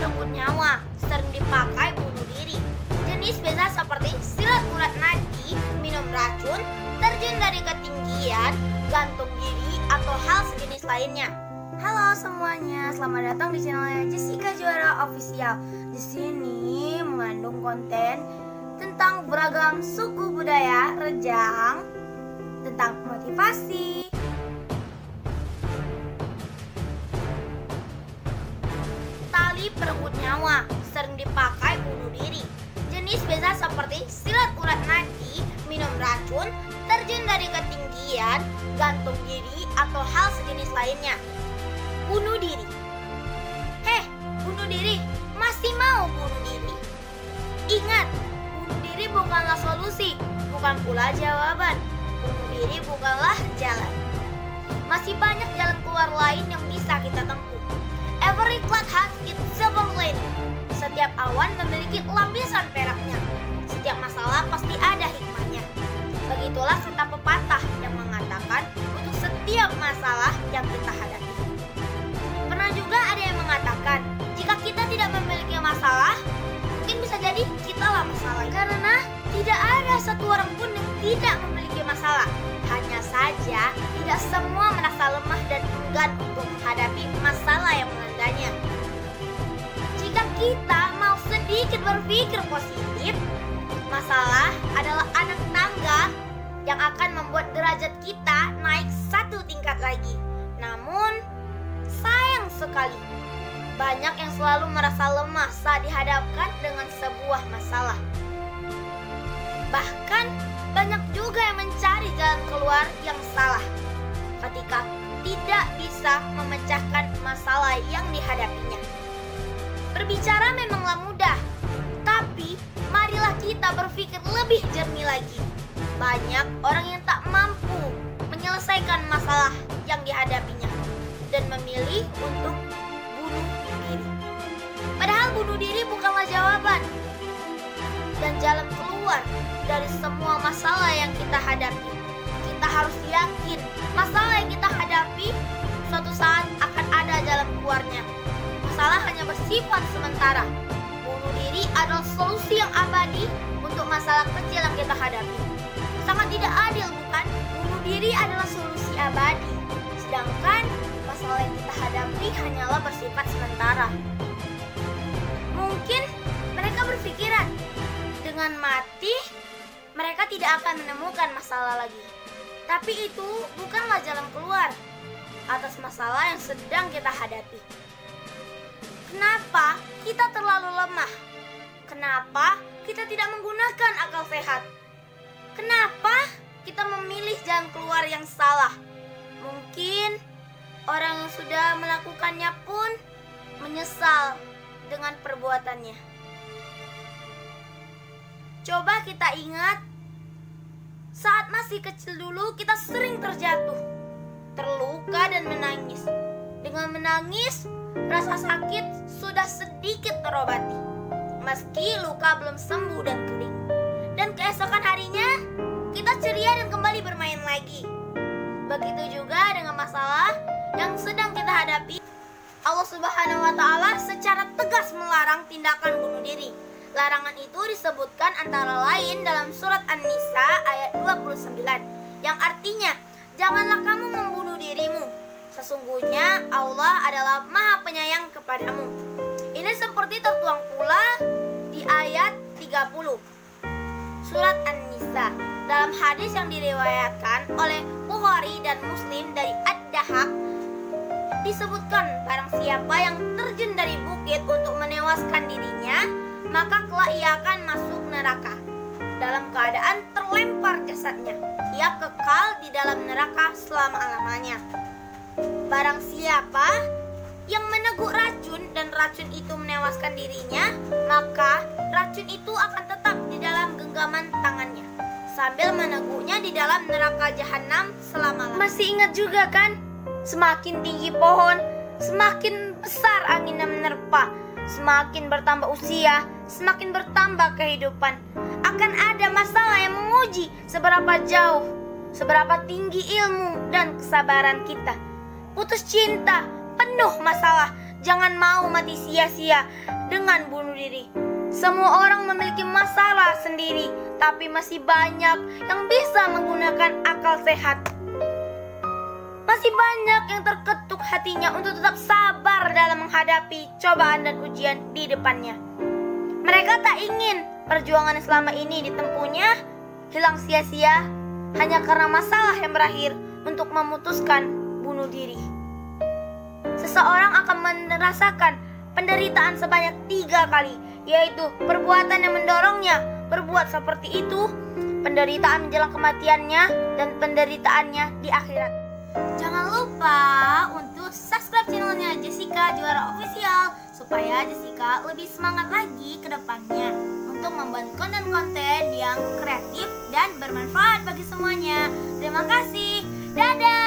perebut nyawa, sering dipakai bunuh diri. Jenis biasa seperti silat urat nadi, minum racun, terjun dari ketinggian, gantung diri, atau hal sejenis lainnya. Halo semuanya, selamat datang di channelnya Jessica Juara Official. Di sini mengandung konten tentang beragam suku budaya Rejang, tentang motivasi, tali perebut nyawa, sering dipakai bunuh diri. Jenis biasa seperti silat urat nadi, minum racun, terjun dari ketinggian, gantung diri, atau hal sejenis lainnya. Bunuh diri. Bunuh diri, masih mau bunuh diri? Ingat, bunuh diri bukanlah solusi, bukan pula jawaban. Bunuh diri bukanlah jalan. Masih banyak jalan keluar lain yang bisa kita tempuh. Every cloud has its silver lining. Setiap awan memiliki lapisan peraknya. Setiap masalah pasti ada hikmahnya. Begitulah kata pepatah yang mengatakan untuk setiap masalah yang kita hadapi. Pernah juga ada yang mengatakan, jika kita tidak memiliki masalah, mungkin bisa jadi kitalah masalah. Karena tidak ada satu orang pun yang tidak memiliki masalah. Hanya saja tidak semua merasa lemah dan enggan untuk menghadapi masalah yang melandanya. Jika kita mau sedikit berpikir positif, masalah adalah anak tangga yang akan membuat derajat kita naik satu tingkat lagi. Namun, sayang sekali, banyak yang selalu merasa lemah saat dihadapkan dengan sebuah masalah. Bahkan, banyak juga yang mencari jalan keluar yang salah ketika tidak bisa memecahkan masalah yang dihadapinya. Berbicara memanglah mudah, tapi marilah kita berpikir lebih jernih lagi. Banyak orang yang tak mampu menyelesaikan masalah yang dihadapinya dan memilih untuk bunuh diri. Padahal bunuh diri bukanlah jawaban dan jalan keluar dari semua masalah yang kita hadapi. Kita harus yakin masalah yang kita hadapi suatu saat akan ada jalan keluarnya. Masalah hanya bersifat sementara. Bunuh diri adalah solusi yang abadi untuk masalah kecil yang kita hadapi. Sangat tidak adil, bukan? Bunuh diri adalah solusi abadi, sedangkan masalah yang kita hadapi hanyalah bersifat sementara. Mungkin mereka berpikiran, dengan mati mereka tidak akan menemukan masalah lagi. Tapi itu bukanlah jalan keluar atas masalah yang sedang kita hadapi. Kenapa kita terlalu lemah? Kenapa kita tidak menggunakan akal sehat? Kenapa kita memilih jalan keluar yang salah? Mungkin orang yang sudah melakukannya pun menyesal dengan perbuatannya. Coba kita ingat, saat masih kecil dulu kita sering terjatuh, terluka dan menangis. Dengan menangis, rasa sakit sudah sedikit terobati, meski luka belum sembuh dan kering. Dan keesokan harinya, kita ceria dan kembali bermain lagi. Begitu juga dengan masalah yang sedang kita hadapi. Allah Subhanahu wa Ta'ala secara tegas melarang tindakan bunuh diri. Larangan itu disebutkan antara lain dalam surat An-Nisa ayat 29, yang artinya, janganlah kamu membunuh dirimu. Sesungguhnya Allah adalah Maha Penyayang kepadamu. Ini seperti tertuang pula di ayat 30 surat An-Nisa dalam hadis yang diriwayatkan oleh Bukhari dan Muslim dari Ad-Dahak. Disebutkan, barang siapa yang terjun dari bukit untuk menewaskan dirinya, maka kelak ia akan masuk neraka dalam keadaan terlempar jasadnya. Ia kekal di dalam neraka selama-lamanya. Barang siapa yang meneguk racun dan racun itu menewaskan dirinya, maka racun itu akan tetap di dalam genggaman tangannya sambil meneguknya di dalam neraka jahanam selama-lamanya. Masih ingat juga kan? Semakin tinggi pohon, semakin besar angin yang menerpa. Semakin bertambah usia, semakin bertambah kehidupan. Akan ada masalah yang menguji seberapa jauh, seberapa tinggi ilmu dan kesabaran kita. Putus cinta, penuh masalah, Jangan mau mati sia-sia dengan bunuh diri. Semua orang memiliki masalah sendiri, tapi masih banyak yang bisa menggunakan akal sehat. Masih banyak yang terketuk hatinya untuk tetap sabar dalam menghadapi cobaan dan ujian di depannya. Mereka tak ingin perjuangan yang selama ini ditempuhnya hilang sia-sia hanya karena masalah yang berakhir untuk memutuskan bunuh diri. Seseorang akan merasakan penderitaan sebanyak 3 kali, yaitu perbuatan yang mendorongnya berbuat seperti itu, penderitaan menjelang kematiannya, dan penderitaannya di akhirat. Jangan lupa untuk subscribe channelnya Jessica Juara Official supaya Jessica lebih semangat lagi ke depannya untuk membuat konten-konten yang kreatif dan bermanfaat bagi semuanya. Terima kasih. Dadah.